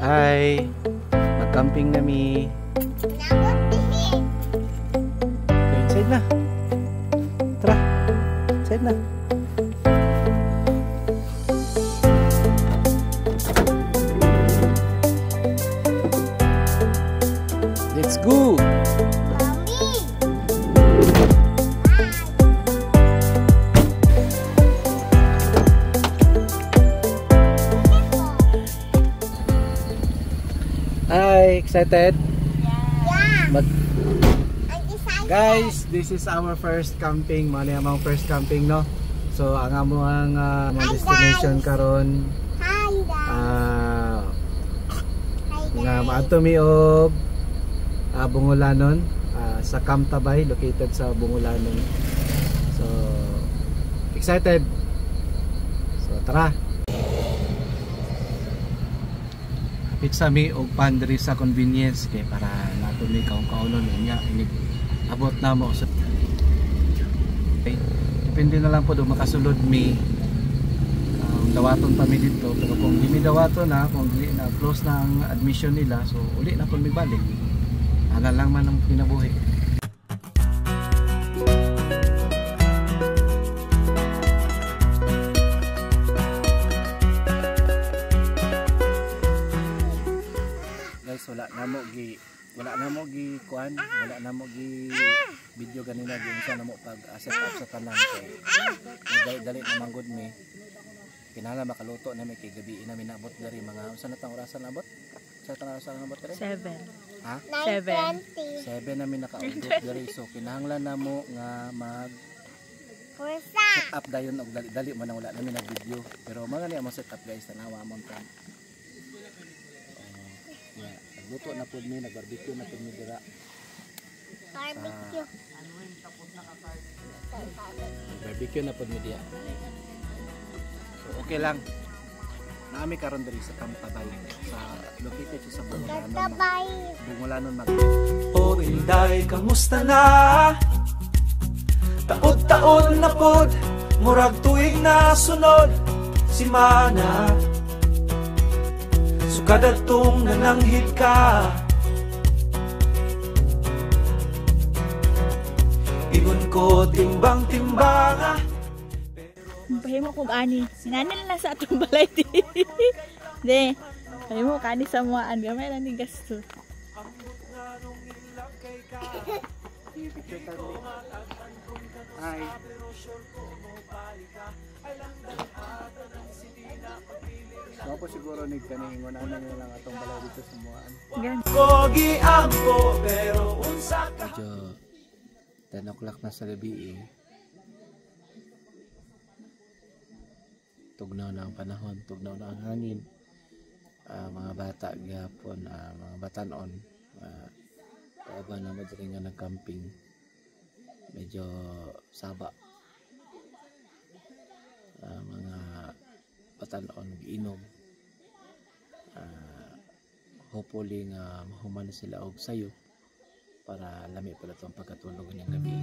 Hi! Mag-camping nami. Okay, inside na. Tara, inside na. Let's go! Hi, excited? Yeah. Mag I'm excited. Guys, this is our first camping. Mali among first camping, no? So ang among destination karon Hi guys. Nga maato mi og Bungolanon, sa Camp Tabay, located sa Bungolanon. So excited. So tara. Pizza mi og pandri sa convenience kay para nato mi kaon-kaonon niya inig abot na mo sa okay. Depende na lang po do makasulod mi dawaton pa mi dito, pero kung di mi dawaton na, kung di na close na ang admission nila, so uli na po mi balik. Ana lang man ang kinabuhi. Wala na mo gi kuan, wala na mo gi video ganina gi unsa na mo pag set up sa tanan kay dali na manggod mi. Kinala makaluto na mi kay gabi na mi naabot dari mga unsa na tang orasan naabot? Sa tang orasan naabot dari? 7. Ha? 7 7. na mi nakaabot dari, so kinahanglan na mo nga mag Pursa. set up dayon og dali man wala na mi nag video, pero mga ni mo set up guys, tanawa mo ta. Luto na po mi, nag-barbecue na po mi dira. Barbecue. Barbecue na po mi dira. So okay lang. Naami karon diri sa Camp Tabay, sa located sa Bungolanon. Tabay. Bungolanon mag. O Inday, kamusta na? Taod-taod na pod, murag tuig na sunod si Mana. Kadatong nananghid ka, ingon ko timbang-timbanga. Pahimo kong ani. Sinanil na sa atong balay di. De, pahimo ka ani sa mga gamay lang ni gasto. Hi. So po siguro nagkaningon na lang atong balay dito sa Muan. Kogi ampo pero unsa ka. Medyo 10 o'clock na sa gabi eh. Tugnaw na ang panahon, tugnaw na ang hangin. Mga bata gyapon, mga batanon, kauban na madiri nga nag-camping. Medyo saba. Mga batanon giinom. Hopefully nga mahuman sila og sayo para lami pala itong pagkatulog niyang gabi.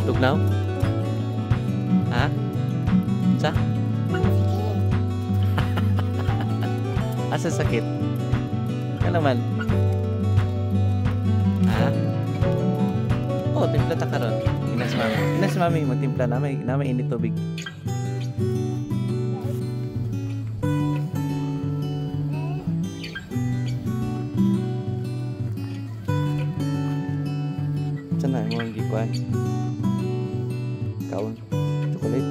Tugnaw? Ha? Sa? Asa sakit? Ka naman? Ha? Oo, timpla ta karon. Inas mami. Inas mami magtimpla na may init tubig. Sana mo ang gikuan. Kaon. Chocolate.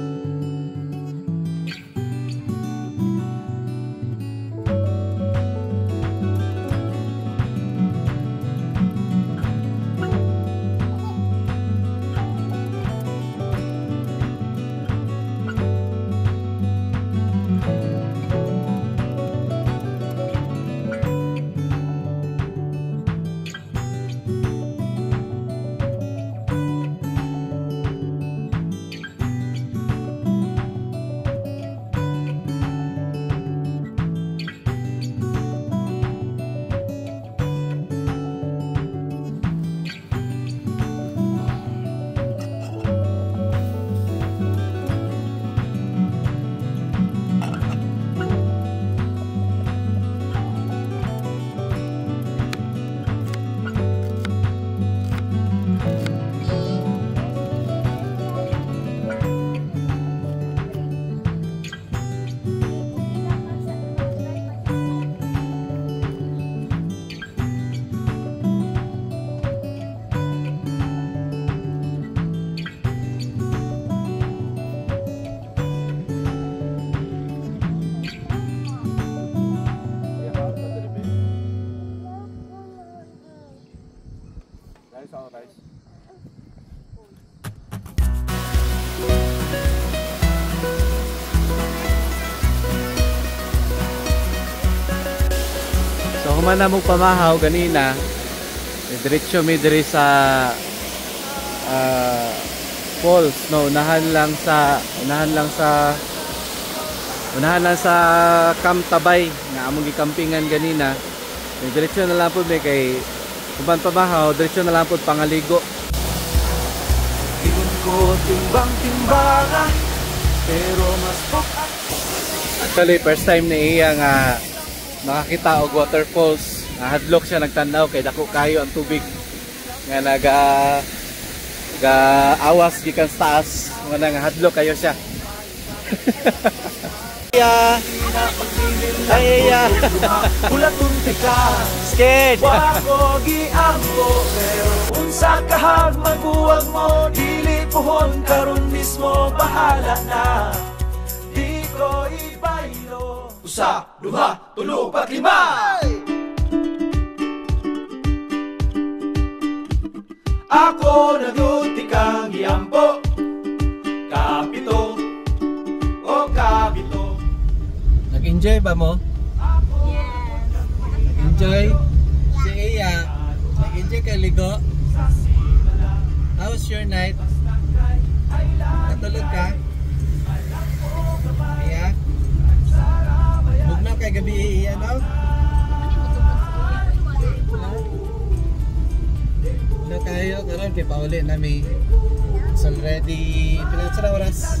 So human na mo pamahaw ganina, diretso mi diri sa falls, no, unahan lang sa Camp Tabay nga among gikampingan ganina. Diretso na lang pud kay human pamahaw, diretso na lang pud pangaligo. Iyon ko timbang-timbangan, pero mas Actually, first time na iya nga nakakita og waterfalls. Hadlok siya nagtanaw kay dako kayo ang tubig nga awas gikan sa taas, nga hadlok kayo siya. Ay Bulatun tika, scared. wako giambo, pero unsa kahag magbuwag mo, dili puhon karon mismo bahala na. Di ko ibaylo. Usa, duha, tulo, pat lima. Ako naguti kang giambo, kapito o kapito. Nag-enjoy ba mo? Nag-enjoy? Si Iya, nag-enjoy ka ligo? How was your night? Natulog ka? Iya? Bugnaw kay gabi Iya, no? Na tayo, karon kay pauli nami. It's already, pinatsa na oras?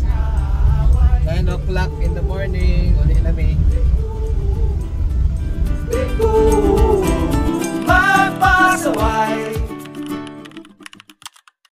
9 o'clock in the morning, uli nami. Magpasaway